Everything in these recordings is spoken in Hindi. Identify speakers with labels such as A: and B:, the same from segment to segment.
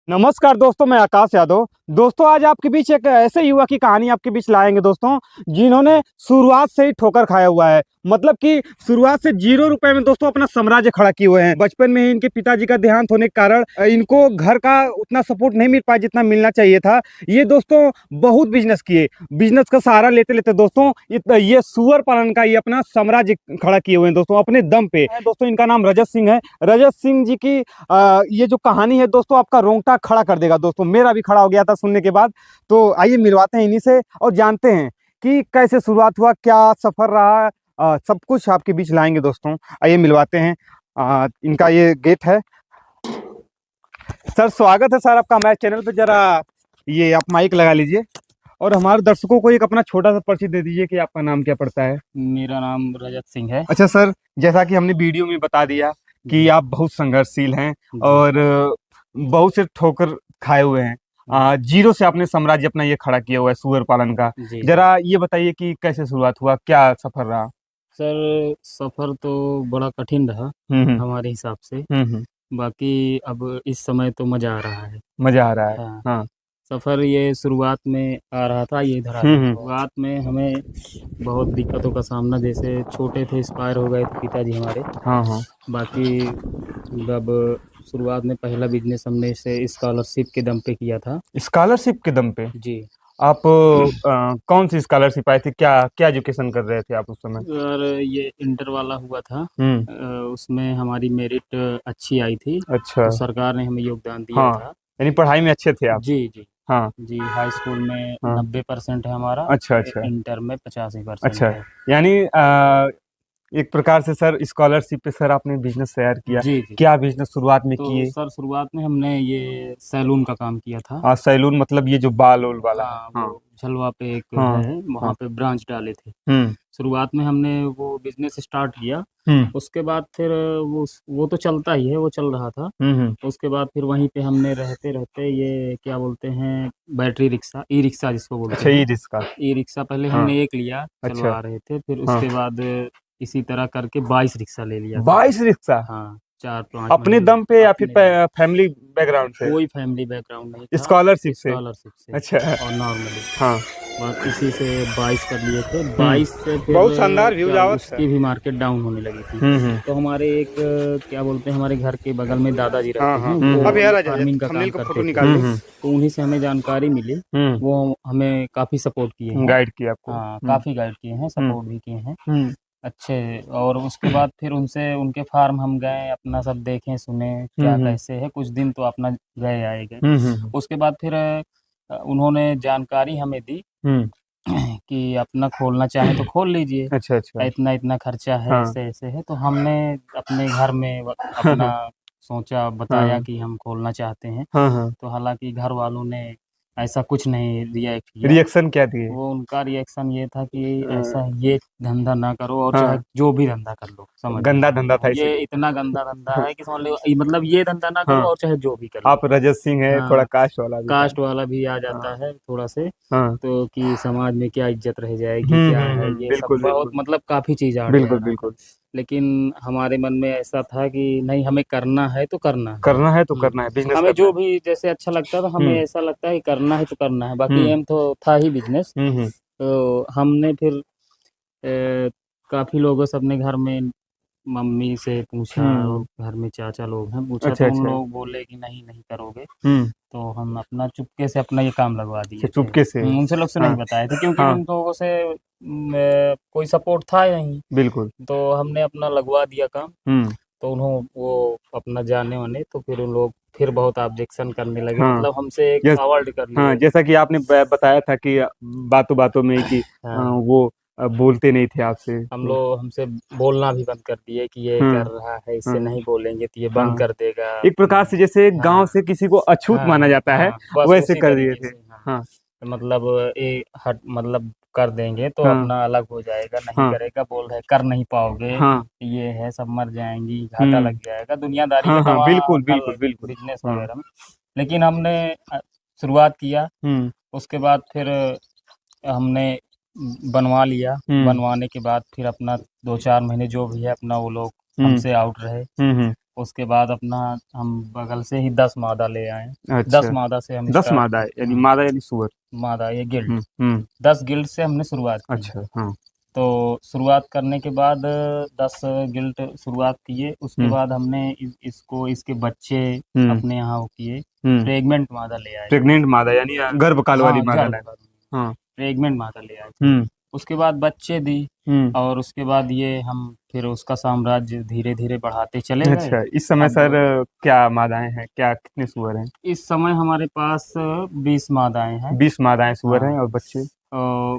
A: नमस्कार दोस्तों, मैं आकाश यादव। दोस्तों, आज आपके बीच एक ऐसे युवा की कहानी आपके बीच लाएंगे दोस्तों, जिन्होंने शुरुआत से ही ठोकर खाया हुआ है। मतलब कि शुरुआत से 0 रुपए में दोस्तों अपना साम्राज्य खड़ा किए हुए हैं। बचपन में ही इनके पिताजी का देहांत होने के कारण इनको घर का उतना सपोर्ट नहीं मिल पाया जितना मिलना चाहिए था। ये दोस्तों बहुत बिजनेस किए, बिजनेस का सहारा लेते लेते दोस्तों ये सुअर पालन का ये अपना साम्राज्य खड़ा किए हुए हैं दोस्तों, अपने दम पे। दोस्तों, इनका नाम रजत सिंह है। रजत सिंह जी की ये जो कहानी है दोस्तों, आपका रोंगटा खड़ा कर देगा दोस्तों। मेरा भी खड़ा हो गया था सुनने के बाद। तो आइए मिलवाते हैं इन्हीं से और जानते हैं कि कैसे शुरुआत हुआ, क्या सफर रहा। सब कुछ आपके बीच लाएंगे दोस्तों। आइए मिलवाते हैं। इनका ये गेट है। सर, स्वागत है सर आपका हमारे चैनल पे। जरा ये आप माइक लगा लीजिए और हमारे दर्शकों को एक अपना छोटा सा परिचय दे दीजिए कि आपका नाम क्या पड़ता है।
B: मेरा नाम रजत सिंह है।
A: अच्छा सर, जैसा कि हमने वीडियो में बता दिया कि आप बहुत संघर्षशील हैं और बहुत से ठोकर खाए हुए हैं। जीरो से आपने साम्राज्य अपना ये खड़ा किया हुआ है सुअर पालन का। जरा ये बताइए कि कैसे शुरुआत हुआ, क्या सफर रहा।
B: सर, सफर तो बड़ा कठिन रहा हमारे हिसाब से। बाकी अब इस समय तो मजा आ रहा है।
A: मजा आ रहा है।
B: हाँ।
A: हाँ।
B: सफर ये शुरुआत में आ रहा था, ये इधर आ रहा था। शुरुआत में हमें बहुत दिक्कतों का सामना, जैसे छोटे थे, एक्सपायर हो गए थे पिताजी हमारे।
A: हाँ हाँ।
B: बाकी जब शुरुआत में पहला बिजनेस हमने इसे स्कॉलरशिप के दम पे किया था।
A: स्कॉलरशिप के दम पे?
B: जी।
A: आप कौन सी स्कॉलरशिप आई थी, क्या क्या एजुकेशन कर रहे थे आप उस समय?
B: और ये इंटर वाला हुआ था। उसमें हमारी मेरिट अच्छी आई थी।
A: अच्छा।
B: तो सरकार ने हमें योगदान दिया
A: हाँ,
B: था।
A: यानी पढ़ाई में अच्छे थे आप?
B: जी जी।
A: हाँ
B: जी, हाई स्कूल में
A: हाँ।
B: 90% है हमारा।
A: अच्छा अच्छा।
B: इंटर में 85%
A: अच्छा,
B: है।
A: यानी एक प्रकार से सर स्कॉलरशिप पे सर आपने बिजनेस तैयार किया।
B: जी जी।
A: क्या बिजनेस शुरुआत में
B: तो
A: किए?
B: सर, शुरुआत में हमने ये सैलून का काम किया था।
A: हाँ, सैलून मतलब ये जो बाल ओल वाला है।
B: हाँ,
A: हाँ
B: वो झलवा पे एक
A: हाँ
B: है, वहाँ
A: हाँ।
B: पे ब्रांच डाले थे।
A: हम्म
B: शुरुआत में हमने वो बिजनेस स्टार्ट किया।
A: हम्म
B: उसके बाद फिर वो तो चलता ही है, वो चल रहा था।
A: हम्म।
B: उसके बाद फिर वहीं पे हमने रहते रहते ये क्या बोलते हैं, बैटरी रिक्शा, ई रिक्शा जिसको बोलते
A: अच्छा,
B: हैं।
A: E rickshaw.
B: ई रिक्शा पहले
A: हाँ।
B: हमने एक लिया,
A: अच्छा।
B: चलवा रहे थे। फिर
A: हाँ।
B: उसके बाद इसी तरह करके 22 रिक्शा ले लिया था।
A: 22 रिक्शा?
B: हाँ, 4-5
A: अपने
B: महीने
A: दम पे या फिर
B: अपने दम।
A: फैमिली बैकग्राउंड से?
B: कोई फैमिली बैकग्राउंड नहीं था।
A: स्कॉलरशिप से?
B: स्कॉलरशिप से
A: अच्छा।
B: और नॉर्मली।
A: हाँ।
B: बस इसी से 22 कर लिए थे। 22 से फिर
A: बहुत शानदार व्यूज
B: क्या
A: आवत है।
B: उसकी भी मार्केट डाउन होने लगी थी। तो हमारे एक क्या बोलते हैं, हमारे घर के बगल में दादाजी
A: हाँ
B: रहते
A: हाँ।
B: हैं, वो
A: अब यार आ जा,
B: फार्मिंग का
A: थंबनेल
B: काम
A: का
B: करते
A: फोटो
B: थे।
A: निकाल लो।
B: तो उन्हीं से हमें जानकारी मिली। वो हमें काफ़ी सपोर्ट किए हैं।
A: गाइड किया आपको?
B: हाँ, काफ़ी गाइड किए हैं, सपोर्ट भी किए हैं।
A: हम्म
B: अच्छे। और उसके बाद फिर उनसे उनके फार्म हम गए, अपना सब देखें सुने क्या कैसे है। कुछ दिन तो अपना गए आए गए। उसके बाद फिर उन्होंने जानकारी हमें दी
A: हम्म।
B: कि अपना खोलना चाहे तो खोल लीजिए,
A: अच्छा अच्छा।
B: इतना इतना खर्चा है,
A: हाँ
B: ऐसे ऐसे है। तो हमने अपने घर में
A: हाँ
B: अपना सोचा, बताया
A: हाँ
B: कि हम खोलना चाहते हैं।
A: हाँ हाँ।
B: तो हालांकि घर वालों ने ऐसा कुछ नहीं रिएक्ट किया।
A: रिएक्शन क्या दिए?
B: वो उनका रिएक्शन ये था कि
A: हाँ।
B: ऐसा ये धंधा ना करो, और चाहे जो भी धंधा कर लो, समझ लो।
A: गंदा धंधा था
B: ये
A: इसीलिए।
B: इतना गंदा धंधा है कि समझ लो, मतलब ये धंधा ना करो
A: हाँ।
B: और चाहे जो भी कर लो।
A: आप रजत सिंह है, थोड़ा
B: हाँ,
A: कास्ट वाला भी था।
B: कास्ट वाला भी आ
A: हाँ
B: जाता है थोड़ा से।
A: हाँ।
B: तो कि समाज में क्या इज्जत रह जाएगी, क्या है, ये सब
A: बिल्कुल
B: बहुत,
A: बिल्कुल।
B: मतलब काफ़ी चीज़ आ जा
A: बिल्कुल
B: रहा था।
A: बिल्कुल।
B: लेकिन हमारे मन में ऐसा था कि नहीं, हमें करना है तो करना है।
A: करना है तो करना है, बिजनेस
B: हमें
A: करना
B: जो
A: है।
B: भी जैसे अच्छा लगता था, हमें ऐसा लगता है कि करना है तो करना है। बाकी
A: हम्म
B: एम तो था ही बिजनेस।
A: हम्म।
B: तो हमने फिर काफ़ी लोगों से अपने घर में मम्मी से पूछा, और
A: हम्म।
B: घर में चाचा लोग हैं, पूछा
A: अच्छा
B: तो उन
A: अच्छा।
B: लोग बोले कि नहीं नहीं करोगे।
A: हम्म।
B: तो हम अपना चुपके से अपना ये काम लगवा
A: अच्छा,
B: दिए थे।
A: चुपके से।
B: उनसे लोग से नहीं
A: हाँ
B: बताए थे, क्योंकि
A: हाँ।
B: उन लोगों से कोई सपोर्ट था ही नहीं।
A: बिल्कुल।
B: तो हमने अपना लगवा दिया काम।
A: हम्म।
B: तो उन्होंने वो अपना जाने वाने, तो फिर उन लोग फिर बहुत ऑब्जेक्शन करने लगे,
A: हाँ।
B: मतलब हमसे एक
A: जस
B: अवॉइड कर
A: हाँ,
B: लिए।
A: जैसा कि आपने बताया था कि बातों बातों में कि
B: हाँ,
A: वो बोलते नहीं थे आपसे
B: हम
A: तो।
B: लोग हमसे बोलना भी बंद कर दिए कि ये
A: हाँ
B: कर रहा है, इससे
A: हाँ
B: नहीं बोलेंगे तो ये बंद
A: हाँ।
B: कर देगा।
A: एक प्रकार से जैसे गांव
B: हाँ
A: से किसी को अछूत
B: हाँ
A: माना जाता है,
B: हाँ, बस
A: वैसे
B: उसी
A: कर दिए
B: तरीके
A: थे।
B: से। हाँ,
A: हाँ
B: मतलब ये हट, मतलब कर देंगे तो
A: हाँ
B: अपना अलग हो जाएगा, नहीं
A: हाँ
B: करेगा, बोल रहे कर नहीं पाओगे,
A: हाँ।
B: ये है, सब मर जाएंगी, घाटा लग जाएगा, दुनियादारी में
A: हाँ हाँ,
B: तमाम
A: बिल्कुल बिल्कुल बिल्कुल।
B: बिजनेस
A: हाँ।
B: वगैरह में। लेकिन हमने शुरुआत किया।
A: हम्म
B: उसके बाद फिर हमने बनवा लिया।
A: हम्म
B: बनवाने के बाद फिर अपना 2-4 महीने जो भी है अपना, वो लोग
A: हम्म
B: हमसे आउट रहे।
A: हम्म।
B: उसके बाद अपना हम बगल से ही 10 मादा ले आए। 10
A: अच्छा,
B: मादा से हम
A: 10
B: स्टार्ट
A: मादा है, यानी
B: हाँ
A: मादा यानी सुअर।
B: मादा ये गिल्ड
A: हम्म।
B: 10 गिल्ड से हमने शुरुआत की।
A: अच्छा, हाँ।
B: तो शुरुआत करने के बाद 10 गिल्ट शुरुआत किए, उसके
A: हम्म।
B: बाद हमने इसको इसके बच्चे
A: हम्म।
B: अपने यहाँ वो किए,
A: हम्म।
B: प्रेग्नेंट मादा ले आए।
A: प्रेग्नेंट मादा यानी गर्भकाल वाली
B: हाँ
A: मादा
B: गर्भ
A: लाए।
B: का
A: हाँ।
B: प्रेग्नेंट मादा ले आए थे।
A: हम्म।
B: उसके बाद बच्चे दी,
A: हम्म।
B: और उसके बाद ये हम फिर उसका साम्राज्य धीरे धीरे बढ़ाते चले गए।
A: अच्छा, इस समय
B: अब
A: सर क्या मादाएं हैं, क्या कितने सुअर हैं?
B: इस समय हमारे पास 20 मादाएं हैं।
A: 20 मादाएं सुअर हैं,
B: हाँ
A: और बच्चे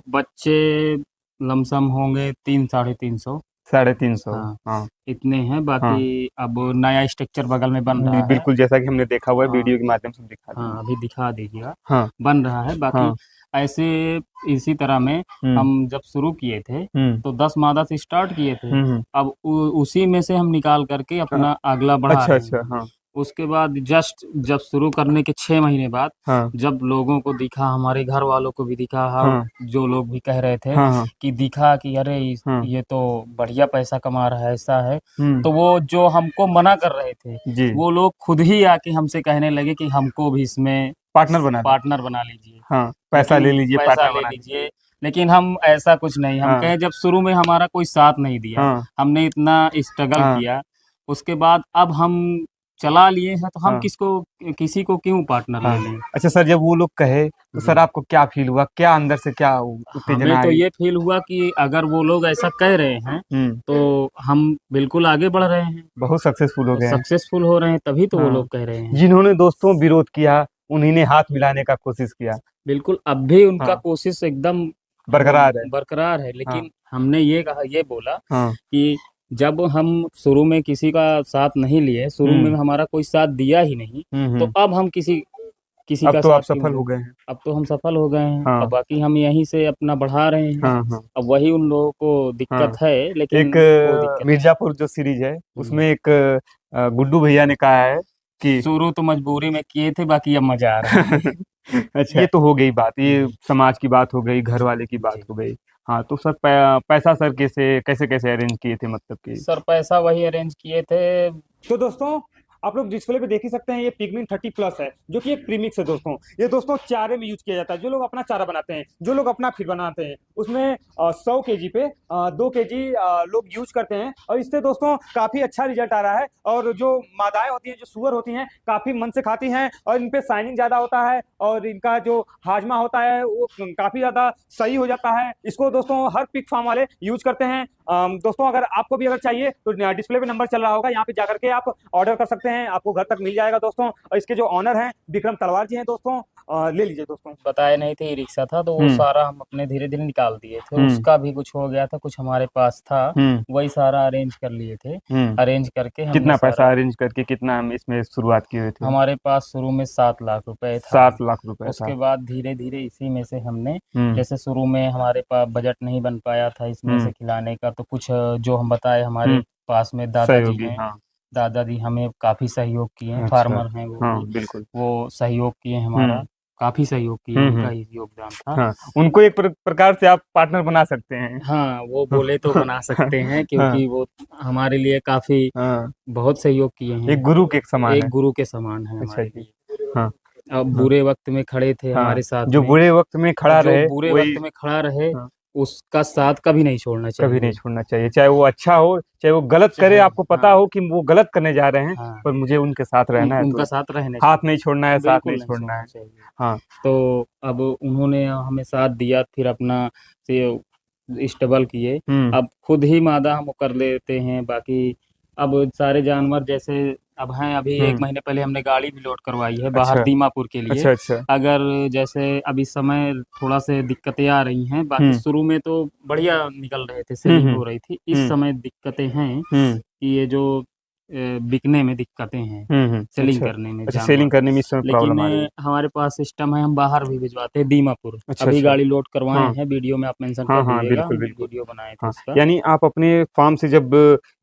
B: बच्चे लमसम होंगे 300-350।
A: 350।
B: हाँ
A: हाँ।
B: इतने हैं,
A: हाँ,
B: बाकी अब नया स्ट्रक्चर बगल में बन रहा है।
A: बिल्कुल जैसा कि हमने देखा हुआ है,
B: हाँ
A: वीडियो के माध्यम से दिखा
B: हाँ
A: देंगे।
B: अभी दिखा दीजिएगा,
A: हाँ।
B: बन रहा है। बाकी
A: हाँ।
B: ऐसे इसी तरह में
A: हम्म।
B: हम जब शुरू किए थे
A: हम्म।
B: तो 10 मादा से स्टार्ट किए थे।
A: हम्म।
B: अब उसी में से हम निकाल करके
A: हाँ।
B: अपना अगला बढ़ा
A: अच्छा,
B: रहे
A: अच्छा।
B: हैं।
A: हाँ।
B: उसके बाद जस्ट जब शुरू करने के 6 महीने बाद
A: हाँ।
B: जब लोगों को दिखा, हमारे घर वालों को भी दिखा,
A: हाँ।
B: जो लोग भी कह रहे थे
A: हाँ। हाँ।
B: कि दिखा कि अरे
A: हाँ।
B: ये तो बढ़िया पैसा कमा रहा है, ऐसा है।
A: हम्म।
B: तो वो जो हमको मना कर रहे थे,
A: जी।
B: वो लोग खुद ही आके हमसे कहने लगे कि हमको भी इसमें
A: पार्टनर बना लो।
B: पार्टनर बना लीजिए,
A: हाँ, पैसा
B: लेकिन
A: ले लीजिए,
B: पैसा
A: पार्टनर
B: ले
A: बना लीजिए।
B: लीजिए। लेकिन हम ऐसा कुछ नहीं, हम
A: हाँ।
B: कहे जब शुरू में हमारा कोई साथ नहीं दिया,
A: हाँ।
B: हमने इतना स्ट्रगल
A: हाँ।
B: किया, उसके बाद अब हम चला लिए हैं तो हम
A: हाँ।
B: किसी को क्यों पार्टनर ले
A: हाँ।
B: लें।
A: अच्छा सर, जब वो लोग कहे तो
B: जी
A: सर आपको क्या फील हुआ, क्या अंदर से क्या
B: हमें
A: उत्तेजना
B: तो
A: आई?
B: ये फील हुआ कि अगर वो लोग ऐसा कह रहे हैं
A: हम्म।
B: तो हम बिल्कुल आगे बढ़ रहे हैं,
A: बहुत सक्सेसफुल हो गए हैं।
B: सक्सेसफुल हो रहे हैं, तभी तो वो
A: हाँ।
B: लोग कह रहे हैं।
A: जिन्होंने दोस्तों विरोध किया, उन्हीं ने हाथ मिलाने का कोशिश किया।
B: बिल्कुल अब भी उनका
A: हाँ,
B: कोशिश एकदम
A: बरकरार है।
B: बरकरार है,
A: हाँ।
B: लेकिन हमने ये कहा, ये बोला
A: हाँ।
B: कि जब हम शुरू में किसी का साथ नहीं लिए, शुरू में
A: हम्म।
B: हमारा कोई साथ दिया ही नहीं, तो
A: हम्म।
B: अब हम किसी किसी
A: अब
B: का
A: तो
B: साथ
A: आप
B: क्यों
A: सफल
B: दें।
A: हो गए हैं।
B: अब तो हम सफल हो गए हैं,
A: हाँ।
B: अब बाकी हम यहीं से अपना बढ़ा रहे हैं।
A: हाँ। हाँ।
B: अब वही उन लोगों को
A: हाँ।
B: दिक्कत है, लेकिन
A: एक
B: कोई दिक्कत नहीं।
A: मिर्जापुर जो सीरीज है,
B: हम्म।
A: उसमें एक गुड्डू भैया ने कहा है कि
B: शुरू तो मजबूरी में किए थे, बाकी अब मजा आ रहा है।
A: अच्छा, ये तो हो गई बात, ये
B: जी
A: समाज की बात हो गई, घर वाले की बात
B: जी
A: हो गई। हाँ, तो सर पैसा सर कैसे कैसे कैसे अरेंज किए थे, मतलब कि?
B: सर पैसा वही अरेंज किए थे।
A: तो दोस्तों, आप लोग डिस्प्ले पे देख ही सकते हैं, ये पिगमिन 30+ है, जो कि एक प्रीमिक्स है दोस्तों। ये दोस्तों चारे में यूज किया जाता है। जो लोग अपना चारा बनाते हैं, जो लोग अपना फीड बनाते हैं, उसमें 100 केजी पे 2 केजी लोग यूज करते हैं, और इससे दोस्तों काफी अच्छा रिजल्ट आ रहा है। और जो मादाएं होती हैं, जो सुअर होती हैं, काफी मन से खाती हैं, और इन पे शाइनिंग ज्यादा होता है, और इनका जो हाजमा होता है वो काफी ज्यादा सही हो जाता है। इसको दोस्तों हर पिग फार्म वाले यूज करते हैं। दोस्तों अगर आपको भी अगर चाहिए तो डिस्प्ले पे नंबर चल रहा होगा, यहाँ पे जाकर के आप ऑर्डर कर सकते हैं, आपको घर तक मिल जाएगा दोस्तों। और इसके जो ऑनर हैं विक्रम तलवार जी हैं दोस्तों, ले लीजिए दोस्तों।
B: बताए नहीं थे, ई रिक्शा था, तो वो सारा हम अपने धीरे धीरे निकाल दिए थे। उसका भी कुछ हो गया था, कुछ हमारे पास था, वही सारा अरेंज कर लिए थे। अरेंज करके हमने
A: कितना पैसा अरेंज करके, कितना हम इसमें शुरुआत किए थे?
B: हमारे पास शुरू में 7 लाख रुपए था।
A: 7 लाख रुपए
B: उसके
A: था।
B: बाद धीरे धीरे इसी में से हमने, जैसे शुरू में हमारे पास बजट नहीं बन पाया था इसमें से खिलाने का, तो कुछ जो हम बताए हमारे पास में दादाजी
A: सहयोगी,
B: हैं,
A: हाँ।
B: दादाजी हमें काफी सहयोग किए हैं।
A: अच्छा।
B: फार्मर हैं वो
A: हाँ,
B: भी,
A: बिल्कुल।
B: वो सहयोग किए हमारा, काफी सहयोग किए, उनका ही योगदान था।
A: हाँ, उनको एक प्रकार से आप पार्टनर बना सकते हैं।
B: हाँ वो बोले तो बना सकते हैं,
A: हाँ।
B: क्योंकि वो हमारे लिए काफी
A: हाँ,
B: बहुत सहयोग किए हैं।
A: एक गुरु के समान
B: एक
A: है।
B: गुरु के समान है
A: अच्छा
B: हमारे
A: जी।
B: लिए।
A: हाँ।
B: अब बुरे वक्त में खड़े थे
A: हाँ,
B: हमारे साथ
A: जो
B: में,
A: बुरे वक्त में खड़ा
B: जो
A: रहे
B: बुरे
A: वही।
B: वक्त में खड़ा रहे,
A: हाँ,
B: उसका साथ कभी नहीं छोड़ना
A: कभी नहीं
B: चाहिए।
A: छोड़ना चाहिए, चाहे वो अच्छा हो चाहे वो गलत करे,
B: चाहे
A: आपको पता हो कि वो गलत करने जा रहे हैं,
B: हाँ,
A: पर मुझे उनके साथ रहना है,
B: उनका
A: तो
B: साथ रहना
A: हाथ
B: चाहिए,
A: नहीं छोड़ना है, साथ
B: बिल्कुल
A: नहीं
B: नहीं
A: छोड़ना
B: छोड़ना
A: है।
B: चाहिए।
A: हाँ।
B: तो अब उन्होंने हमें साथ दिया, फिर अपना से स्टेबल किए। अब खुद ही मादा हम कर लेते हैं, बाकी अब सारे जानवर जैसे अब हैं, अभी 1 महीने पहले हमने गाड़ी भी लोड करवाई है बाहर
A: अच्छा।
B: दीमापुर के लिए।
A: अच्छा। अच्छा।
B: अगर जैसे अब इस समय थोड़ा से दिक्कतें आ रही हैं, बाकी शुरू में तो बढ़िया निकल रहे थे, सेलिंग हो रही थी। इस समय दिक्कतें हैं कि ये जो बिकने में दिक्कतें हैं, सेलिंग
A: अच्छा।
B: करने में
A: अच्छा,
B: जानवर
A: सेलिंग करने में इस समय
B: लेकिन
A: प्रॉब्लम आ रही है।
B: हमारे पास सिस्टम है, हम बाहर भी भिजवाते हैं दीमापुर।
A: अच्छा।
B: अभी
A: अच्छा।
B: गाड़ी लोड करवाए
A: हाँ।
B: हैं, वीडियो में आप मेंशन
A: हाँ।
B: कर
A: हाँ,
B: दीजिएगा,
A: बिल्कुल
B: हम
A: बिल्कुल।
B: वीडियो बनाए थे
A: हाँ,
B: उसका।
A: यानी आप अपने फार्म से जब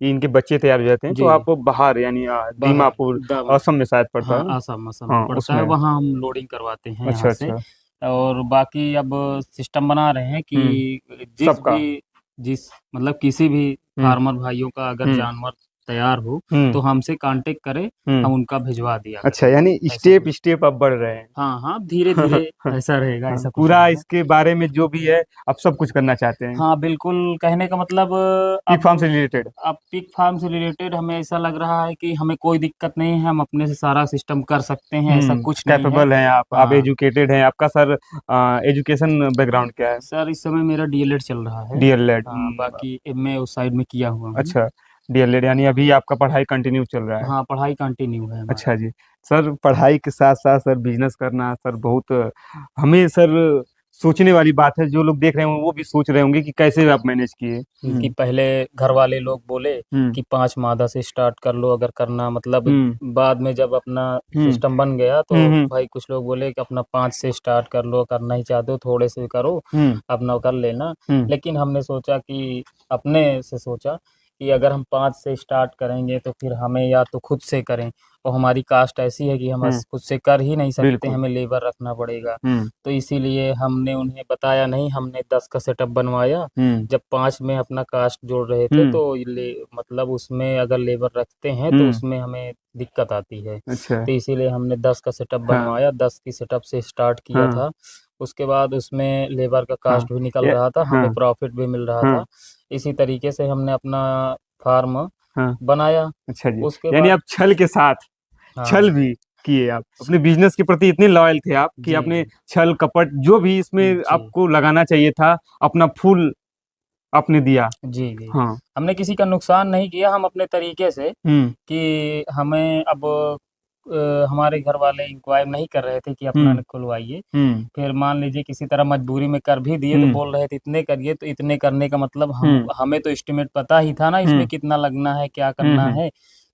A: इनके बच्चे तैयार हो जाते हैं तो
B: जी
A: आप बाहर, यानी
B: बाहर
A: दीमापुर, असम में शायद पड़ता
B: हाँ
A: है ना?
B: आसाम असम में
A: हाँ,
B: पड़ता है,
A: उसमें।
B: वहाँ हम लोडिंग करवाते हैं
A: अच्छा।
B: यहाँ से।
A: अच्छा।
B: और बाकी अब सिस्टम बना रहे हैं कि जिस
A: सबका।
B: भी जिस मतलब किसी भी फार्मर भाइयों का अगर जानवर तैयार हो तो हमसे कांटेक्ट करे, हम उनका भिजवा दिया
A: अच्छा,
B: करेंगे।
A: यानी
B: ऐसा
A: स्टेप
B: कुछ
A: स्टेप अब बढ़ रहे हैं।
B: हाँ हाँ, धीरे धीरे ऐसा रहेगा,
A: हाँ,
B: ऐसा कुछ
A: पूरा
B: नहीं है।
A: इसके बारे में जो भी है आप सब कुछ करना चाहते हैं,
B: हाँ बिल्कुल, कहने का मतलब
A: पीक फार्म से रिलेटेड।
B: अब पिग फार्म से रिलेटेड हमें ऐसा लग रहा है कि हमें कोई दिक्कत नहीं है, हम अपने से सारा सिस्टम कर सकते हैं, ऐसा कुछ नहीं है।
A: कैपेबल हैं आप
B: हाँ
A: एजुकेटेड हैं। आपका सर एजुकेशन बैकग्राउंड क्या है?
B: सर, इस समय मेरा डीएलएड चल रहा है।
A: डीएलएड।
B: हाँ, बाकी मैं उस साइड में किया हुआ हूँ।
A: अच्छा, डीएलएड यानी अभी आपका पढ़ाई कंटिन्यू चल रहा है।
B: हाँ, पढ़ाई कंटिन्यू है हमारा।
A: अच्छा जी। सर पढ़ाई के साथ साथ सर बिजनेस करना सर बहुत हमें सर सोचने वाली बात है। जो लोग देख रहे होंगे वो भी सोच रहे होंगे कि कैसे आप मैनेज किए।
B: कि पहले घर वाले लोग बोले कि 5 मादा से स्टार्ट कर लो अगर करना, मतलब बाद में जब अपना सिस्टम बन गया तो भाई कुछ लोग बोले कि अपना 5 से स्टार्ट कर लो, करना ही चाहते हो थोड़े से करो, अपना कर लेना। लेकिन हमने सोचा कि अपने से सोचा कि अगर हम 5 से स्टार्ट करेंगे तो फिर हमें या तो खुद से करें, और हमारी कास्ट ऐसी है कि हम खुद से कर ही नहीं सकते,
A: बिल्कुल।
B: हमें लेबर रखना पड़ेगा। तो इसीलिए हमने उन्हें बताया नहीं, हमने 10 का सेटअप बनवाया। जब 5 में अपना कास्ट जोड़ रहे थे तो मतलब उसमें अगर लेबर रखते हैं तो उसमें हमें दिक्कत आती है।
A: अच्छा।
B: तो इसीलिए हमने 10 का सेटअप बनवाया, 10 की सेटअप से स्टार्ट किया था। उसके बाद उसमें लेबर का कास्ट भी निकल रहा था, हमें प्रॉफिट भी मिल रहा था। इसी तरीके से हमने अपना फार्म बनाया।
A: अच्छा जी,
B: उसके
A: यानी
B: बाद
A: आप छल के साथ छल भी किए। आप अपने बिजनेस के प्रति इतने लॉयल थे आप कि आपने छल कपट जो भी इसमें आपको लगाना चाहिए था अपना फुल आपने दिया।
B: जी जी।
A: हाँ।
B: हमने किसी का नुकसान नहीं किया, हम अपने तरीके से कि हमें अब हमारे घर वाले इंक्वायर नहीं कर रहे थे कि अपना खुलवाइए। फिर मान लीजिए किसी तरह मजबूरी में कर भी दिए तो बोल रहे थे इतने करिए, तो इतने करने का मतलब हमें तो एस्टिमेट पता ही था ना इसमें कितना लगना है, क्या करना है।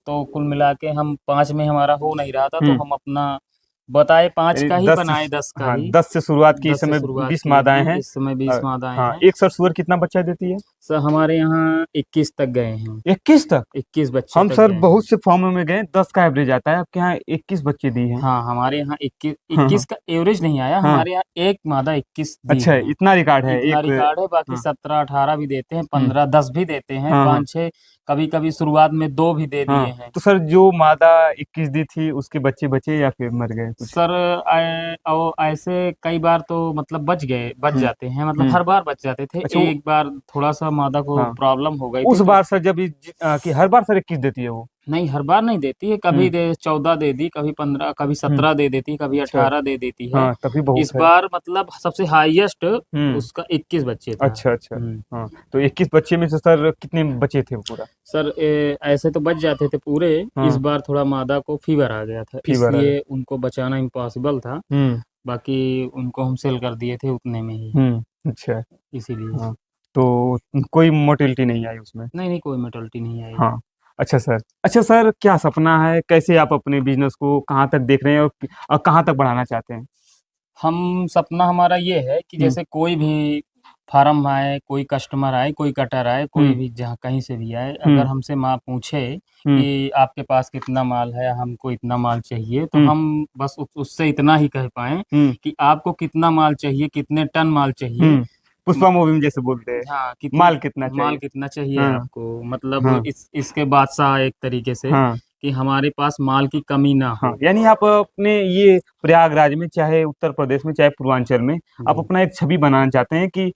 B: तो कुल मिला के हम 5 में हमारा हो नहीं रहा था, तो हम अपना बताए 5 का ही बनाए, 10 का ही।
A: 10 से शुरुआत की। इस
B: 10 से
A: समय
B: शुरुआत
A: 20
B: की
A: मादाएं
B: हैं,
A: हैं।
B: इस समय 20 मादाएं
A: हाँ,
B: हैं।
A: एक सर सुअर कितना बच्चा देती है?
B: सर हमारे यहाँ 21 तक गए हैं।
A: 21 तक?
B: 21 बच्चे
A: हम
B: तक
A: सर
B: गए हैं।
A: बहुत से फॉर्म में गए 10 का एवरेज आता है, आपके यहाँ 21 बच्चे दी हैं।
B: हाँ, हमारे यहाँ 21 का एवरेज नहीं आया, हमारे यहाँ एक मादा 21 दी
A: अच्छा,
B: है।
A: इतना रिकॉर्ड है।
B: इतना
A: एक
B: रिकॉर्ड है, बाकी 17-18 भी देते हैं, 15-10 भी देते हैं, 5-6 कभी कभी शुरुआत में 2 भी दे दिए हैं।
A: तो सर जो मादा 21 दी थी उसके बच्चे बचे या फिर मर गए कुछ?
B: सर ऐसे कई बार तो मतलब बच जाते हैं, मतलब हर बार बच जाते थे।
A: अच्छा,
B: एक बार थोड़ा सा मादा को प्रॉब्लम हो गई थी
A: उस बार सर जब कि हर बार सर 21 देती है वो?
B: नहीं, हर बार नहीं देती है, कभी 14 दे दी, कभी 15, कभी 17 दे देती है, कभी 18 दे देती है।
A: हाँ, तभी बहुत
B: इस
A: है।
B: बार मतलब सबसे हाईएस्ट उसका 21 बच्चे था।
A: अच्छा अच्छा। हाँ, तो 21 बच्चे में से सर कितने बचे थे पूरा?
B: सर ऐसे तो बच जाते थे पूरे। इस बार थोड़ा मादा को फीवर आ गया था,
A: फीवर
B: इसलिए उनको बचाना इम्पॉसिबल था। बाकी उनको हम सेल कर दिए थे उतने में ही।
A: अच्छा।
B: इसीलिए
A: हाँ, तो कोई मोटिलिटी नहीं आई उसमें?
B: नहीं, कोई मेटल्टी नहीं आई।
A: हाँ। अच्छा सर। अच्छा सर, क्या सपना है, कैसे आप अपने बिजनेस को कहाँ तक देख रहे हैं और कहाँ तक बढ़ाना चाहते हैं?
B: हम सपना हमारा ये है कि जैसे कोई भी फार्म आए, कोई कस्टमर आए, कोई कटर आए, कोई भी जहाँ कहीं से भी आए, अगर हमसे माँ पूछे कि आपके पास कितना माल है, हमको इतना माल चाहिए, तो हम बस उससे इतना ही कह पाए कि आपको कितना माल चाहिए, कितने टन माल चाहिए।
A: पुष्पा मूवी में जैसे बोलते हैं,
B: हाँ,
A: माल कितना चाहिए।
B: माल कितना चाहिए आपको, मतलब इसके बादशाह एक तरीके से कि हमारे पास माल की कमी ना हो।
A: यानी आप अपने ये प्रयागराज में, चाहे उत्तर प्रदेश में, चाहे पूर्वांचल में, आप अपना एक छवि बनाना चाहते हैं कि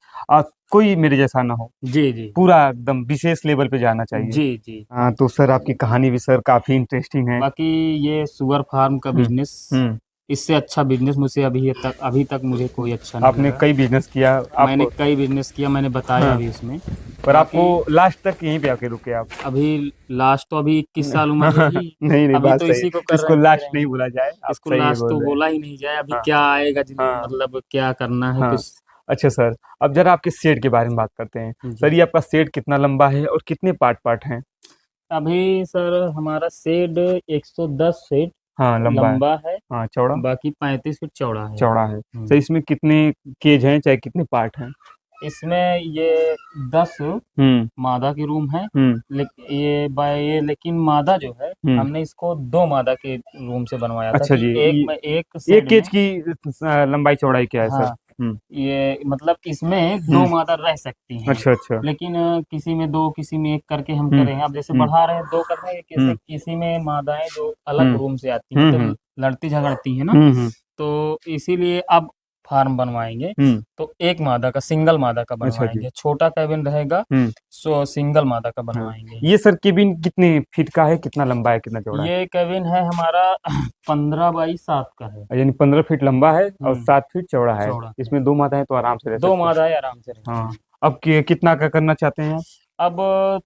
A: कोई मेरे जैसा ना हो।
B: जी जी।
A: पूरा एकदम विशेष लेवल पे जाना चाहिए।
B: जी जी।
A: हाँ, तो सर आपकी कहानी भी सर काफी इंटरेस्टिंग है।
B: बाकी ये सुअर फार्म का बिजनेस, इससे अच्छा बिजनेस मुझे अभी तक मुझे कोई अच्छा नहीं
A: आपने
B: लगा।
A: कई बिजनेस किया।
B: मैंने कई बिजनेस किया, मैंने बताया भी उसमें।
A: पर आपको लास्ट तक यहीं पे आके रुके आप?
B: अभी लास्ट तो अभी 21 साल उम्र रही।
A: नहीं,
B: अभी
A: बात
B: तो
A: सही
B: इसी
A: है।
B: को कर
A: इसको
B: रहे
A: लास्ट नहीं
B: हैं।
A: बोला जाए, आप
B: इसको
A: सही
B: लास्ट तो
A: बोल रहे हैं।
B: बोला ही नहीं जाए, अभी क्या आएगा मतलब क्या करना है कुछ।
A: अच्छा सर, अब जरा आपके सेट के बारे में बात करते हैं। सर ये आपका सेट कितना लंबा है और कितने पार्ट हैं?
B: अभी सर हमारा शेड 110 फीट लंबा है।
A: हाँ, चौड़ा?
B: बाकी 35 फीट चौड़ा है।
A: सर इसमें कितने केज हैं, चाहे कितने पार्ट हैं?
B: इसमें ये 10 मादा की रूम है। लेकिन मादा जो है हमने इसको 2 मादा के रूम से बनवाया था।
A: अच्छा
B: कि
A: जी।
B: एक
A: एक केज की लंबाई चौड़ाई क्या है सर?
B: ये मतलब इसमें दो मादा रह सकती हैं।
A: अच्छा अच्छा।
B: लेकिन किसी में दो, किसी में एक करके हम कर रहे हैं। अब जैसे बढ़ा रहे हैं, दो कर रहे हैं, किसी में मादाएं जो अलग रूम से आती हैं तो लड़ती झगड़ती है ना, तो इसीलिए अब फार्म बनवाएंगे तो एक मादा का, सिंगल मादा का बनवाएंगे। छोटा कैबिन रहेगा सो सिंगल मादा का बनवाएंगे।
A: ये सर केबिन कितने फीट का है, कितना लंबा है, कितना चौड़ा है?
B: ये कैबिन है हमारा 15 बाई 7 का है,
A: यानी 15 फीट लंबा है और 7 फीट चौड़ा है। इसमें दो मादा है तो आराम से रह
B: दो
A: सकते हैं।
B: मादाएं आराम से रहेंगी।
A: हाँ, अब कितना का करना चाहते हैं आप?
B: अब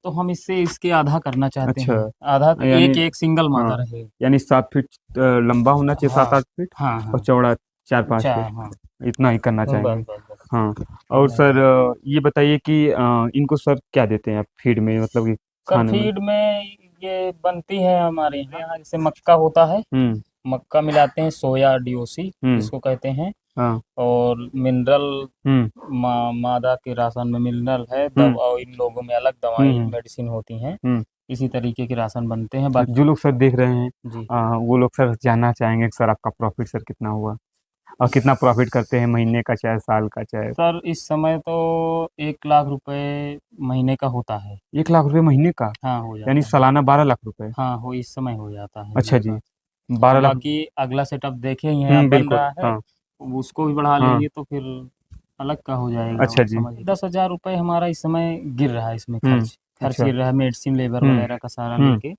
B: तो हम इसके आधा करना चाहते
A: अच्छा,
B: हैं। आधा तो एक सिंगल मादा रहे,
A: यानी 7 फीट लंबा होना चाहिए, 7-8 फीट और चौड़ा 4-5 फीट, इतना ही करना चाहेंगे। हाँ, और सर ये बताइए कि इनको सर क्या देते हैं आप फीड में, मतलब कि खाने में?
B: फीड में ये बनती है हमारे यहाँ, जैसे मक्का होता है, मक्का मिलाते हैं, सोया DOC जिसको कहते हैं।
A: हाँ।
B: और मिनरल मादा के राशन में मिनरल है, दवा, और इन लोगों में अलग दवाई मेडिसिन होती हैं। इसी तरीके के राशन बनते हैं।
A: जो लोग सर देख रहे हैं
B: जी,
A: वो लोग सर जानना चाहेंगे कि सर आपका प्रॉफिट सर कितना हुआ और कितना प्रॉफिट करते हैं, महीने का चाहे साल का चाहे?
B: सर इस समय तो 1 लाख रुपए महीने का होता है।
A: 1 लाख रुपए महीने का?
B: हाँ, हो जाता
A: यानी
B: है।
A: सालाना 12 लाख रुपए?
B: हाँ, हो इस समय हो जाता है।
A: अच्छा जी, 12 लाख।
B: बाकी अगला सेटअप देखे ही हैं, अब बन रहा है।
A: हाँ,
B: उसको भी बढ़ा लेंगे तो फिर अलग का हो जाएगा।
A: अच्छा जी।
B: 10,000 रुपए हमारा इस समय गिर रहा है, इसमें खर्च
A: अच्छा।
B: गिर रहा है, मेडिसिन लेबर वगैरह का सारा लेके।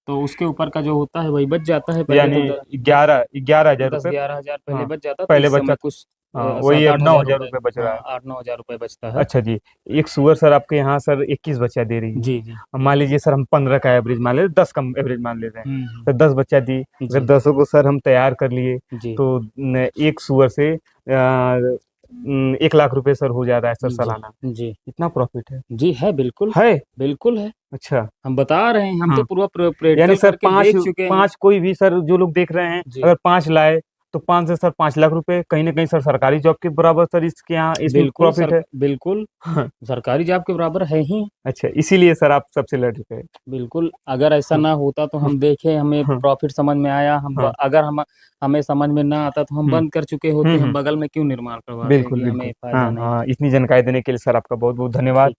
B: तो उसके ऊपर का जो होता है वही बच जाता है।
A: यानी 11,000 रुपए
B: 10-11 हज़ार पहले बच जाता था,
A: पहले
B: इस
A: बचा,
B: समय कुछ
A: वही अब 9,000 रुपए बच रहा है।
B: 8-9 हज़ार रुपए बचता है।
A: अच्छा जी, एक सुअर सर आपके यहाँ सर 21 बच्चा दे रही है।
B: जी जी।
A: अब मान लीजिए सर हम 15 का एवरेज मान ले, 10 का एवरेज मान ले रहे हैं, तो 10 बच्चा दी, अगर 10 को सर हम तैयार कर लिए तो एक सुअर से 1 लाख रुपए सर हो जा रहा है सर सालाना।
B: जी,
A: इतना प्रॉफिट है?
B: जी है, बिल्कुल
A: है,
B: बिल्कुल है।
A: अच्छा,
B: हम बता रहे हैं, हम तो पूरा प्रैक्टिकल
A: यानी सर
B: करके देख चुके हैं।
A: 5 कोई भी सर जो लोग देख रहे हैं, अगर 5 लाए तो 5 से सर 5 लाख रुपए, कहीं ना कहीं सर सरकारी जॉब के बराबर सर इसके यहाँ इसमें प्रॉफिट है।
B: बिल्कुल सरकारी जॉब के बराबर है ही।
A: अच्छा, इसीलिए सर आप सबसे लड़ रहे हैं।
B: बिल्कुल, अगर ऐसा ना होता तो हम देखे, हमें प्रॉफिट समझ में आया, अगर हमें समझ में ना आता तो हम बंद कर चुके होते। हम बगल में क्यों निर्माण करवाते?
A: बिल्कुल
B: हमें
A: बिल्कुल।
B: फायदा नहीं।
A: इतनी जानकारी देने के लिए सर आपका बहुत बहुत धन्यवाद।